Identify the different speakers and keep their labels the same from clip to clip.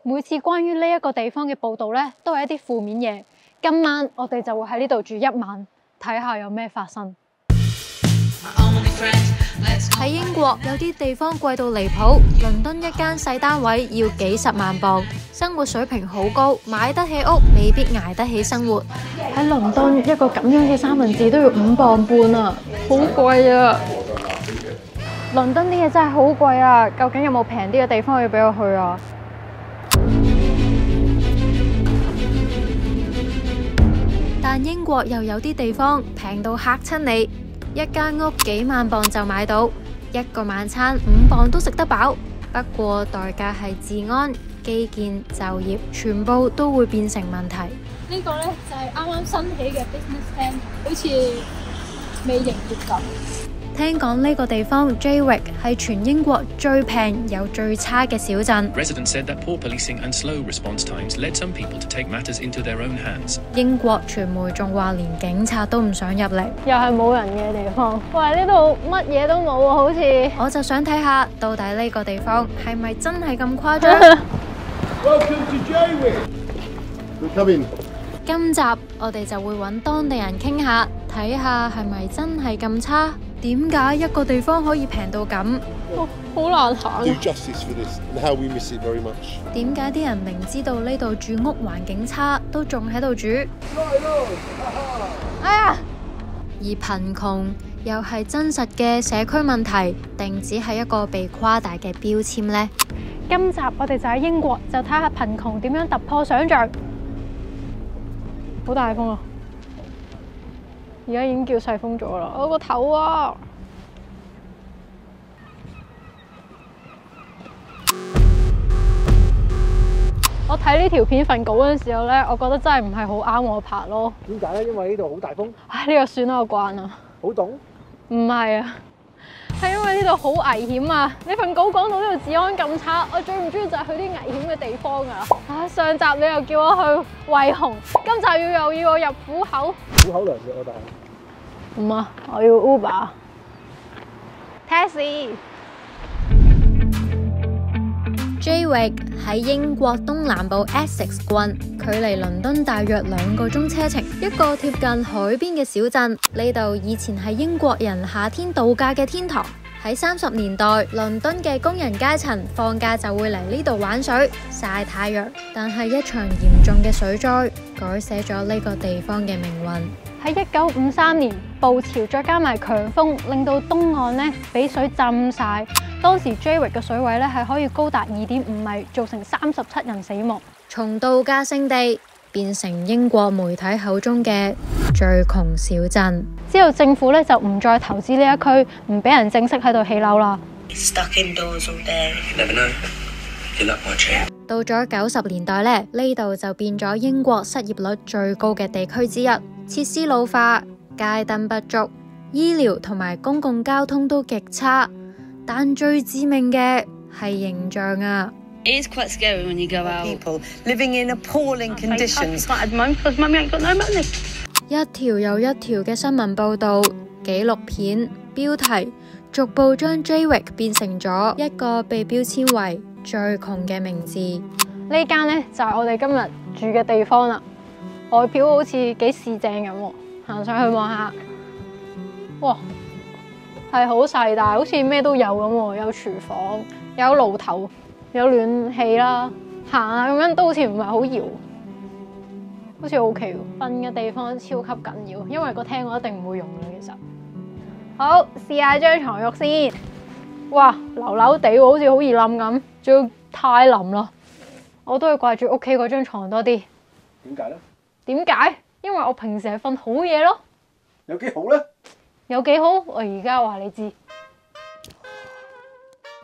Speaker 1: 每次關於呢一個地方嘅報道咧，都係一啲負面嘢。今晚我哋就會喺呢度住一晚，睇下有咩發生。
Speaker 2: 喺英國有啲地方貴到離譜，倫敦一間細單位要幾十萬鎊，生活水平好高，買得起屋未必捱得起生活。
Speaker 1: 喺倫敦一個咁樣嘅三文治都要5磅半啊，好貴啊！倫敦啲嘢真係好貴啊，究竟有冇平啲嘅地方可以俾我去啊？
Speaker 2: 但英國又有啲地方平到嚇親你，一間屋幾萬鎊就買到，一個晚餐5磅都食得飽。不過代價係治安、基建、就業，全部都會變成問題。
Speaker 1: 呢個呢，就係啱啱新起嘅 business tent， 好似未營業咁。
Speaker 2: 聽講呢個地方 Jaywick 係全英國最平又最差嘅小鎮。
Speaker 3: Residents said that poor policing and slow response times led some people to take matters into their own hands.
Speaker 2: 英國傳媒仲話連警察都唔想入嚟，
Speaker 1: 又係冇人嘅地方。喂，呢度乜嘢都冇啊，好似。
Speaker 2: 我就想睇下到底呢個地方係咪真係咁誇張
Speaker 4: ？Welcome to Jaywick. Come in.
Speaker 2: 今集我哋就會揾當地人傾下，睇下係咪真係咁差？點解一個地方可以平到咁？
Speaker 1: 好難行。
Speaker 4: Do justice for this and how we miss it very much.
Speaker 2: 點解啲人明知道呢度住屋環境差，都仲喺度住？
Speaker 1: 哎呀！
Speaker 2: 而貧窮又係真實嘅社區問題，定只係一個被誇大嘅標籤呢？
Speaker 1: 今集我哋就喺英國，就睇下貧窮點樣突破想像。好大風啊！而家已經叫細風咗啦，我個頭啊！我睇呢條片份稿嗰陣時候咧，我覺得真係唔係好啱我拍咯。
Speaker 5: 點解咧？因為呢度好大風。
Speaker 1: 唉，呢個算啦，我慣啦。
Speaker 5: 好凍？
Speaker 1: 唔係啊，係因為呢度好危險啊！你份稿講到呢度治安咁差，我最唔中意就係去啲危險嘅地方啊！上集你又叫我去惠雄，今集又要我入虎口。
Speaker 5: 虎口良藥啊，但係。
Speaker 1: 唔啊，我要 Uber Taxi。Jaywick
Speaker 2: 喺英國東南部 Essex 郡，距離倫敦大約2個鐘車程，一個貼近海邊嘅小鎮。呢度以前係英國人夏天度假嘅天堂。喺30年代，倫敦嘅工人階層放假就會嚟呢度玩水、曬太陽。但係一場嚴重嘅水災改寫咗呢個地方嘅命運。
Speaker 1: 喺1953年，暴潮再加埋強風，令到東岸呢俾水浸晒。當時 Jaywick 嘅水位咧係可以高達2.5米，造成37人死亡。
Speaker 2: 從度假勝地變成英國媒體口中嘅最窮小鎮。
Speaker 1: 之後政府咧就唔再投資呢一區，唔俾人正式喺度起樓啦。到咗90年代咧，呢度就變咗英國失業率最高嘅地區之一。設施老化、街燈不足、醫療同埋公共交通都極差，但最致命嘅係形象啊！
Speaker 6: It is quite scary when you go out. People living in appalling conditions. At the moment, because mummy ain't got no money.
Speaker 2: 一條又一條嘅新聞報導、紀錄片、標題，逐步將 Jaywick 變成咗一個被標籤為最窮嘅名字。
Speaker 1: 呢間呢，就係我哋今日住嘅地方啦。外表好似幾市正咁喎，行上去望下，哇，係好細，但係好似咩都有咁喎，有廚房，有爐頭，有暖氣啦，行下咁樣都好似唔係好搖，好似 OK 喎。瞓嘅地方超級緊要，因為個廳我一定唔會用嘅。其實，好試下張床褥先，哇，流流地喎，好似好易冧咁，仲要太腍啦，我都係掛住屋企嗰張床多啲。
Speaker 5: 點解咧？
Speaker 1: 點解？因為我平時係瞓好嘢咯。
Speaker 5: 有幾好咧？有幾好？
Speaker 1: 我而家話你知，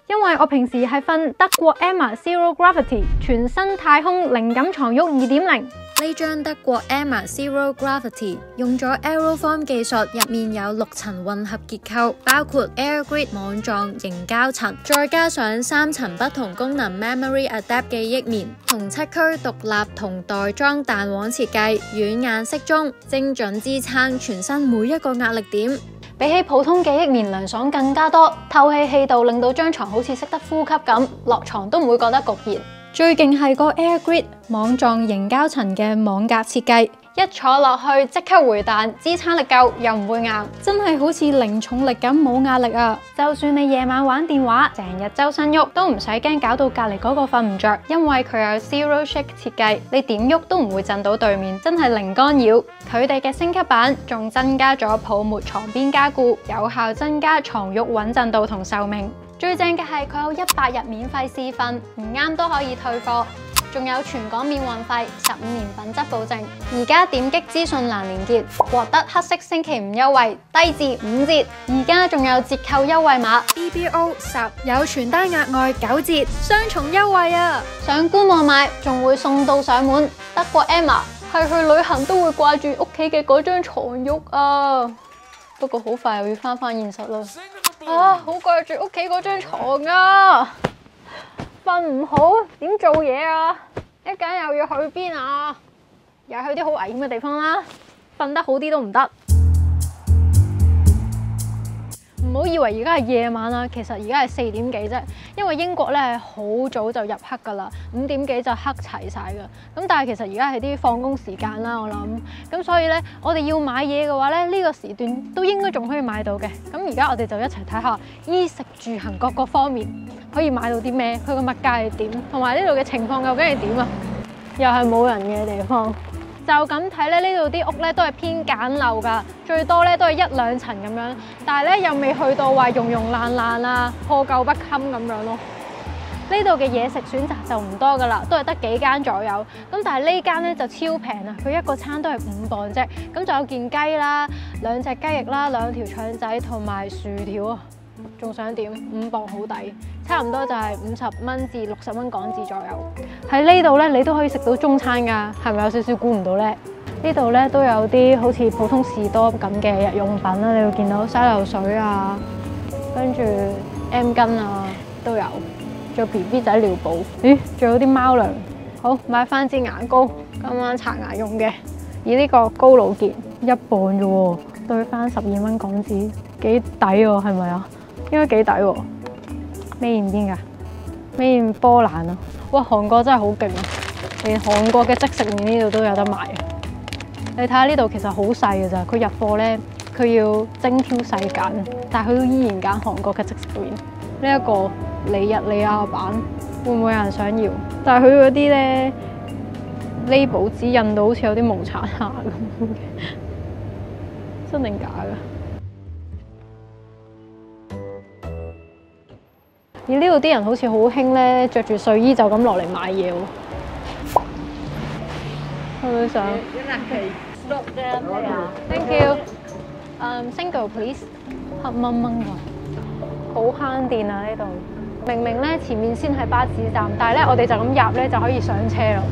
Speaker 1: 因為我平時係瞓德國 Emma Zero Gravity 全新太空靈感床褥2.0。
Speaker 2: 呢張德國 Emma Zero Gravity 用咗 Aerofoam 技術，入面有6層混合結構，包括 Air Grid 網狀凝膠層，再加上3層不同功能 Memory Adapt 記憶棉，同7區獨立同袋裝彈簧設計，軟硬適中，精準支撐全身每一個壓力點。比起普通記憶棉涼爽更加多，透氣氣道令到張床好似識得呼吸咁，落床都唔會覺得焗熱。最勁係個 Air Grid 網狀凝膠層嘅網格設計，
Speaker 1: 一坐落去即刻回彈，支撐力夠又唔會硬，
Speaker 2: 真係好似零重力咁冇壓力啊！
Speaker 1: 就算你夜晚玩電話，成日周身喐，都唔使驚搞到隔離嗰個瞓唔着，因為佢有 Zero Shake 設計，你點喐都唔會震到對面，真係零干擾。佢哋嘅升級版仲增加咗泡沫床邊加固，有效增加床褥穩陣度同壽命。最正嘅係佢有100日免費試瞓，唔啱都可以退貨，仲有全港免運費，15年品質保證。而家點擊資訊欄連結，獲得黑色星期五優惠，低至5折。而家仲有折扣優惠碼
Speaker 2: BBO10，有傳單額外9折，雙重優惠啊！
Speaker 1: 上官網買仲會送到上門。德國 Emma 係去旅行都會掛住屋企嘅嗰張床褥啊，不過好快又要翻現實啦。啊，好掛住屋企嗰張床啊！瞓唔好點做嘢啊？一陣又要去邊啊？又去啲好危險嘅地方啦，瞓得好啲都唔得。唔好以為而家係夜晚啊，其實而家係4點幾啫。因為英國咧係好早就入黑噶啦，5點幾就黑齊晒噶。咁但係其實而家係啲放工時間啦，我諗。咁所以咧，我哋要買嘢嘅話咧，呢個時段都應該仲可以買到嘅。咁而家我哋就一齊睇下衣食住行各個方面可以買到啲咩，佢個物價係點，同埋呢度嘅情況究竟係點啊？又係冇人嘅地方。就咁睇咧，呢度啲屋咧都係偏簡陋㗎，最多咧都係1、2層咁樣，但係咧又未去到話溶爛啊、破舊不堪咁樣咯。呢度嘅嘢食選擇就唔多㗎啦，都係得幾間左右。咁但係呢間咧就超平啊，佢一個餐都係5磅啫。咁就有件雞啦、2隻雞翼啦、2條腸仔同埋薯條啊，仲想點？5磅好抵，差唔多就係50蚊至60蚊港紙左右。喺呢度咧，你都可以食到中餐㗎，係咪有少少估唔到咧？呢度咧都有啲好似普通士多咁嘅日用品啦，你會見到沙漏水啊，跟住 M 巾啊都有，仲有 BB 仔尿布，咦，仲有啲貓糧。好，買翻支牙膏，今晚刷牙用嘅。而呢個高露潔1磅啫喎，兌翻12蚊港紙，幾抵喎，係咪啊？應該幾抵喎。咩面邊㗎？咩面波蘭啊！哇，韓國真係好勁啊！連韓國嘅即食麵呢度都有得賣啊！你睇下呢度其實好細㗎咋，佢入貨咧，佢要精挑細揀，但係佢都依然揀韓國嘅即食麵。呢一個尼日利亞版會唔會有人想要？但係佢嗰啲咧 label 紙印到好似有啲無產下咁嘅，真定假㗎？而呢度啲人好似好興咧，着住睡衣就咁落嚟買嘢喎。係咪想 ？Thank you. Single please. 黑掹掹㗎，好慳電啊！呢度明明咧前面先係巴士站，但係咧我哋就咁入咧就可以上車咯。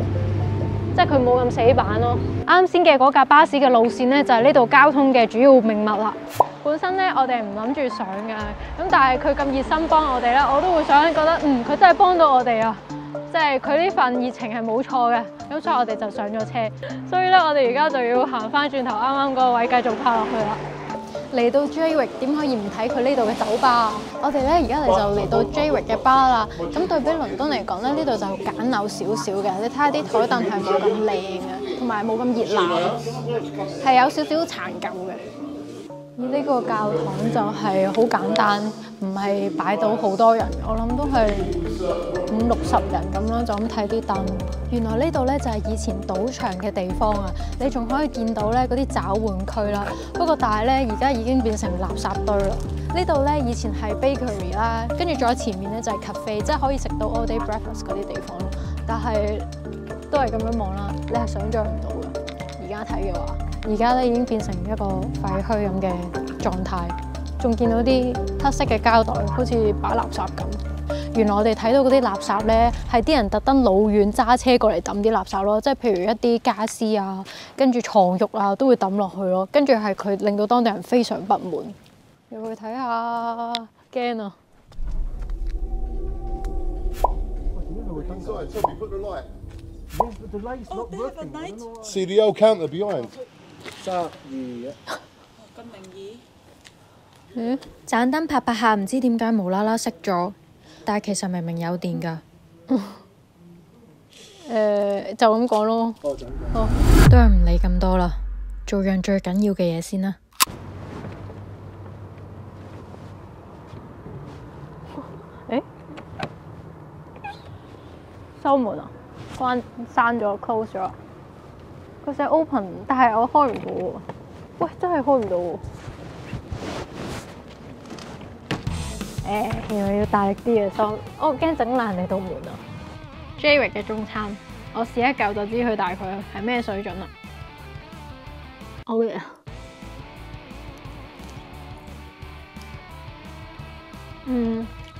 Speaker 1: 即係佢冇咁死板咯。啱先嘅嗰架巴士嘅路線咧就係呢度交通嘅主要命脈啦。本身咧我哋唔諗住上㗎，咁但係佢咁熱心幫我哋咧，我都會想覺得佢真係幫到我哋啊！即係佢呢份熱情係冇錯嘅，咁所以我哋就上咗車。所以咧我哋而家就要行翻轉頭啱啱嗰個位繼續拍落去啦。嚟到 Jaywick 點可以唔睇佢呢度嘅酒吧？我哋咧而家就嚟到 Jaywick 嘅吧啦。咁對比倫敦嚟講咧，呢度就簡陋少少嘅。你睇下啲台凳係冇咁靚嘅，同埋冇咁熱鬧，係有少少殘舊嘅。而呢個教堂就係好簡單，唔係擺到好多人，我諗都係50、60人咁咯，就咁睇啲凳。原來呢度咧就係以前賭場嘅地方啊！你仲可以見到咧嗰啲找換區啦。不過但係咧而家已經變成垃圾堆啦。呢度咧以前係 bakery 啦，跟住再前面咧就係 cafe， 即係可以食到 all day breakfast 嗰啲地方咯。但係都係咁樣望啦，你係想像唔到嘅。而家睇嘅話。而家咧已經變成一個廢墟咁嘅狀態，仲見到啲黑色嘅膠袋，好似擺垃圾咁。原來我哋睇到嗰啲垃圾咧，係啲人特登老遠揸車過嚟抌啲垃圾咯，即係譬如一啲家私啊，跟住床褥啊，都會抌落去咯。跟住係佢令到當地人非常不滿。入去睇下，驚啊！
Speaker 4: See the old counter behind.
Speaker 2: 盞燈拍拍下，唔知點解無啦啦熄咗，但係其實明明有電㗎。
Speaker 1: 就咁講咯。
Speaker 5: 哦，就咁講。
Speaker 1: 好，
Speaker 2: 都係唔理咁多啦，做樣最緊要嘅嘢先啦。
Speaker 1: 誒，收門啊？閂咗 close 咗。佢寫 open，但係我開唔到喎。喂，真係開唔到喎。原來要大力啲嘅收，我驚整爛你道門啊。Jaywick 嘅中餐，我試一嚿就知佢大概係咩水準啦。好嘢！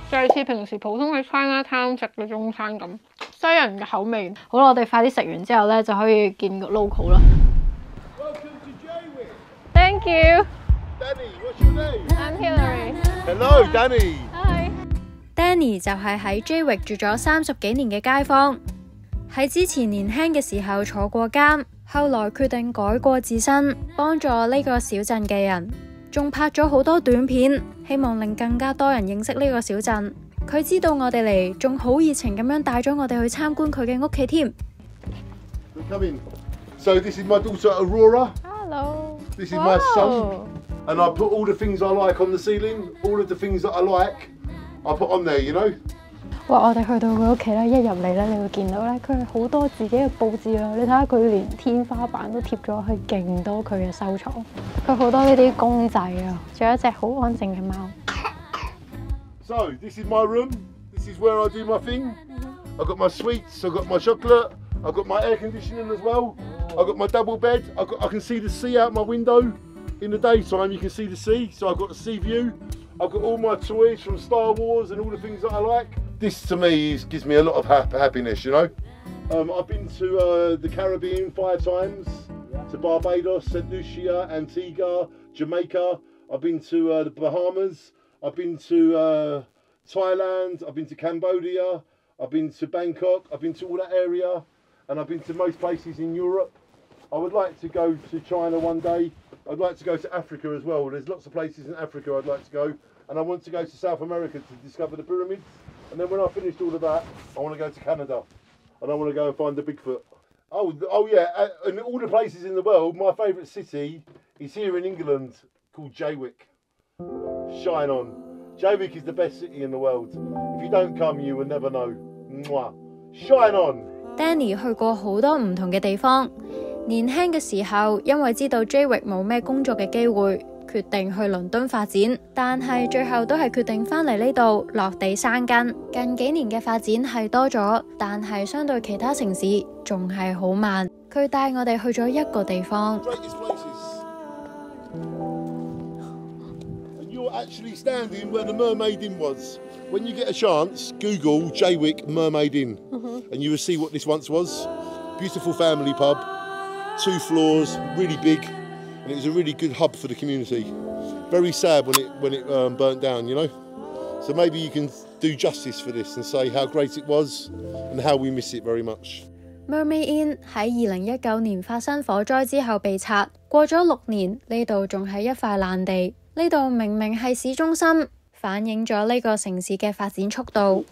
Speaker 1: 就係似平時普通嘅 China Town 食嘅中餐咁，西人嘅口味。好啦，我哋快啲食完之後咧，就可以見個 local 啦。
Speaker 4: Welcome to Jaywick.
Speaker 1: Thank you.
Speaker 4: Danny, what's your name?
Speaker 1: I'm Hillary.
Speaker 4: Hello, Danny.
Speaker 1: Hi.
Speaker 2: Danny 就係喺 Jaywick 住咗30幾年嘅街坊，喺之前年輕嘅時候坐過監，後來決定改過自身，幫助呢個小鎮嘅人，仲拍咗好多短片，希望令更加多人認識呢個小鎮。佢知道我哋嚟，仲好熱情咁樣帶咗我哋去參觀佢嘅屋企添。
Speaker 4: Come in. So this is my daughter Aurora.
Speaker 1: Hello.
Speaker 4: This is my son. And I put all the things I like on the ceiling. All of the things that I like, I put on there, you know.
Speaker 1: 哇！我哋去到佢屋企咧，一入嚟咧，你會見到咧，佢係好多自己嘅佈置啊！你睇下佢連天花板都貼咗係勁多佢嘅收藏，佢好多呢啲公仔啊，仲有一隻好安靜嘅貓。
Speaker 4: So this is my room. This is where I do my thing. I've got my sweets. I've got my chocolate. I've got my air conditioning as well. I've got my double bed. I can see the sea out my window. In the daytime, you can see the sea, so I've got the sea view. I've got all my toys from Star Wars and all the things that I like. This to me gives me a lot of happiness, you know. I've been to the Caribbean 5 times, to Barbados, St. Lucia, Antigua, Jamaica. I've been to the Bahamas. I've been to Thailand. I've been to Cambodia. I've been to Bangkok. I've been to all that area, and I've been to most places in Europe. I would like to go to China one day. I'd like to go to Africa as well. There's lots of places in Africa I'd like to go, and I want to go to South America to discover the pyramids. And then when I've finished all of that, I want to go to Canada, and I want to go and find the Bigfoot. Oh yeah, and all the places in the world, my favourite city is here in England, called Jaywick. Shine on. Jaywick is the best city in the world. If you don't come, you will never know. Mwah. Shine on.
Speaker 2: Danny 去過好多唔同嘅地方。年輕嘅時候，因為知道 Jaywick 冇咩工作嘅機會，決定去倫敦發展，但係最後都係決定返嚟呢度落地生根。近幾年嘅發展係多咗，但係相對其他城市仲係好慢。佢帶我哋去咗一個地方。
Speaker 4: You're actually standing where the Mermaid Inn was. When you get a chance, Google Jaywick Mermaid Inn, and you will see what this once was. Beautiful family pub. 2 floors, really big, and it was a really good hub for the community. Very sad when it burnt down, you know. So maybe you can do justice for this and say how great it was and how we miss it very much.
Speaker 2: Mermaid Inn 喺2019年發生火災之後被拆，過咗6年，呢度仲係一塊爛地。呢度明明係市中心，反映咗呢個城市嘅發展速度。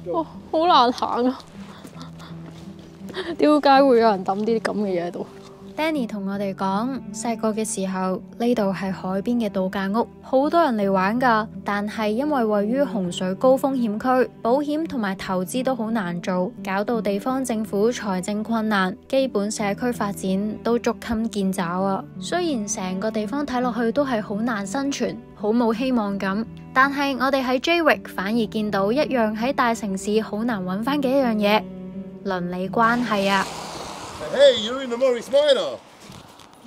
Speaker 1: 哇，好難行啊！點解會有人抌啲咁嘅嘢喺度？
Speaker 2: Danny 同我哋講，細個嘅時候呢度係海邊嘅度假屋，好多人嚟玩㗎。但係因為位於洪水高風險區，保險同埋投資都好難做，搞到地方政府財政困難，基本社區發展都捉襟見肘啊。雖然成個地方睇落去都係好難生存，好冇希望咁，但係我哋喺 Jaywick 反而見到一樣喺大城市好難揾返嘅一樣嘢。 鄰里關係啊
Speaker 4: Hey, you're in the Morris Minor.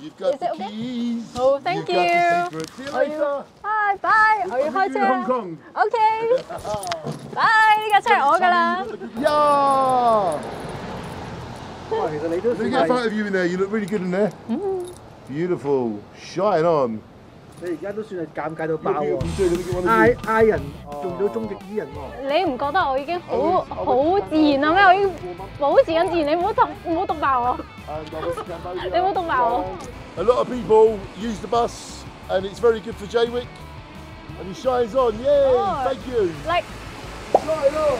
Speaker 4: You've got the keys.
Speaker 1: Oh, thank you.
Speaker 4: See you later.
Speaker 1: Bye bye. 我要開車啦。
Speaker 4: Hong Kong.
Speaker 1: OK。Bye，呢架車係我㗎啦。
Speaker 4: Yeah.
Speaker 5: 哇，其實你都
Speaker 4: Let me get a photo of you in there. You look really good in there. Beautiful. Shine on.
Speaker 5: 你而家都算係尷尬到爆喎！嗌人用到終極伊人喎！
Speaker 1: 你唔覺得我已經好自然啦咩？我已經保持緊自然，你唔好讀爆我，你唔好讀爆我。
Speaker 4: A lot of people use the bus, and it's very good for Jaywick. And he shines on. Yay! Thank you.
Speaker 1: Like
Speaker 4: shine on.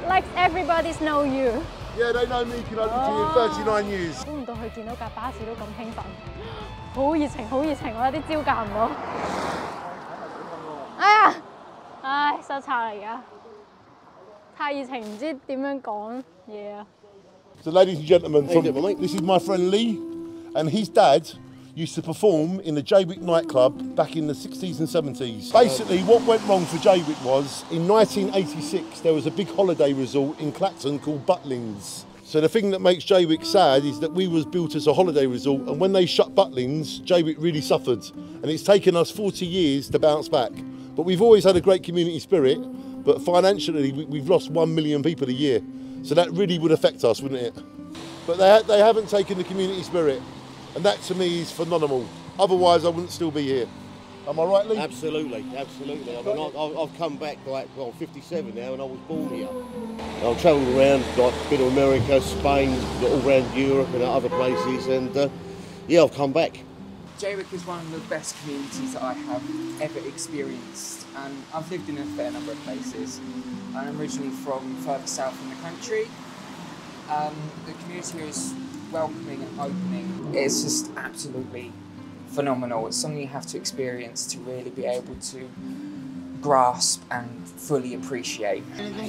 Speaker 1: like everybody's know you.
Speaker 4: Yeah, they know me, Kenobi here 39 years.
Speaker 1: 估唔到佢見到架巴士都咁興奮，好熱情，好熱情，我有啲招架唔到。哎呀，唉，失策啦而家，太熱情唔知點樣講嘢啊！
Speaker 4: So, ladies and gentlemen, this is my friend Lee, and his dad used to perform in the Jaywick nightclub back in the 60s and 70s. Basically, what went wrong for Jaywick was, in 1986, there was a big holiday resort in Clacton called Butlins. So the thing that makes Jaywick sad is that we was built as a holiday resort, and when they shut Butlins, Jaywick really suffered. And it's taken us 40 years to bounce back. But we've always had a great community spirit, but financially we've lost 1 million people a year. So that really would affect us, wouldn't it? But they haven't taken the community spirit, and that to me is phenomenal. Otherwise I wouldn't still be here. Am I right, Lee?
Speaker 7: Absolutely, absolutely. I mean, I've come back, like, well, I'm 57 now, and I was born here. I've travelled around, like, a bit of America, Spain, all around Europe and other places, and yeah, I've come back.
Speaker 8: Jaywick is one of the best communities that I have ever experienced, and I've lived in a fair number of places. I'm originally from further south in the country. The community here is welcoming and opening. It's just absolutely phenomenal. It's something you have to experience to really be able to grasp and fully appreciate.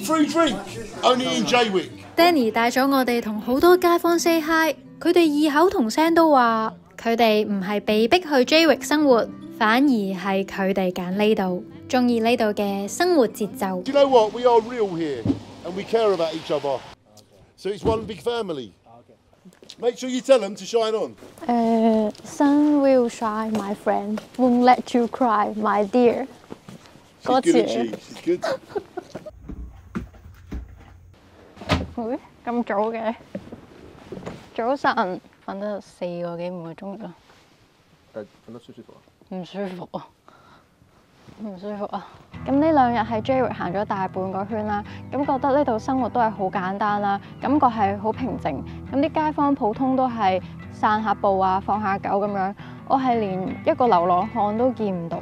Speaker 4: Free drink, only in Jaywick.
Speaker 2: Danny 帶咗我哋同好多街坊 say hi， 佢哋異口同聲都話，佢哋唔係被逼去 Jaywick 生活，反而係佢哋揀呢度，鍾意呢度嘅生活節奏。
Speaker 4: Do you know what? We are real here, and we care about each other. So it's one big family. Make sure you tell them to shine on.
Speaker 1: Sun will shine, my friend. Won't let you cry, my dear.
Speaker 4: She's good, isn't she? She's good.
Speaker 1: 喂，咁早嘅？早晨，瞓得4個幾5個鐘咋？
Speaker 4: 瞓得舒服啊？
Speaker 1: 唔舒服啊！唔舒服啊！咁呢2日喺 Jaywick 行咗大半個圈啦，咁覺得呢度生活都係好簡單啦，感覺係好平靜。咁啲街坊普通都係散下步啊，放下狗咁樣。我係連一個流浪漢都見唔到，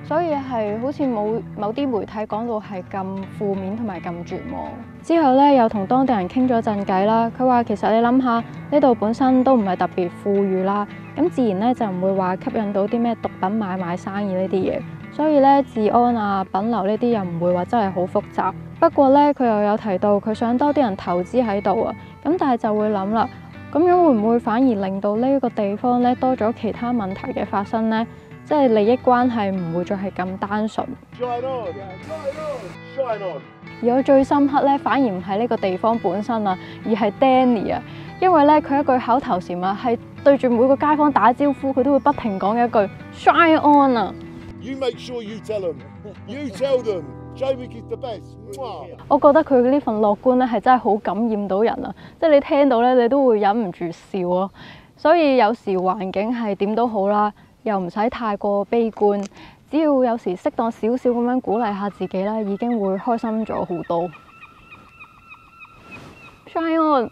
Speaker 1: 所以係好似冇某啲媒體講到係咁負面同埋咁絕望。之後咧又同當地人傾咗陣偈啦，佢話其實你諗下，呢度本身都唔係特別富裕啦，咁自然咧就唔會話吸引到啲咩毒品買賣生意呢啲嘢。所以咧，治安啊、品流呢啲又唔會話真係好複雜。不過咧，佢又有提到佢想多啲人投資喺度啊。咁但係就會諗啦，咁樣會唔會反而令到呢一個地方咧多咗其他問題嘅發生呢？即係利益關係唔會再係咁單純。
Speaker 4: Shine on, shine on, shine on.
Speaker 1: 而我最深刻咧，反而唔係呢個地方本身啊，而係 Danny 啊。因為咧，佢一句口頭禪啊，係對住每個街坊打招呼，佢都會不停講嘅一句 Shine on 啊。
Speaker 4: You make sure you tell them. You tell them. Jaywick is the best.
Speaker 1: 我覺得佢呢份樂觀咧係真係好感染到人啊！即係你聽到咧，你都會忍唔住笑咯。所以有時環境係點都好啦，又唔使太過悲觀，只要有時適當少少咁樣鼓勵下自己啦，已經會開心咗好多。Shine on！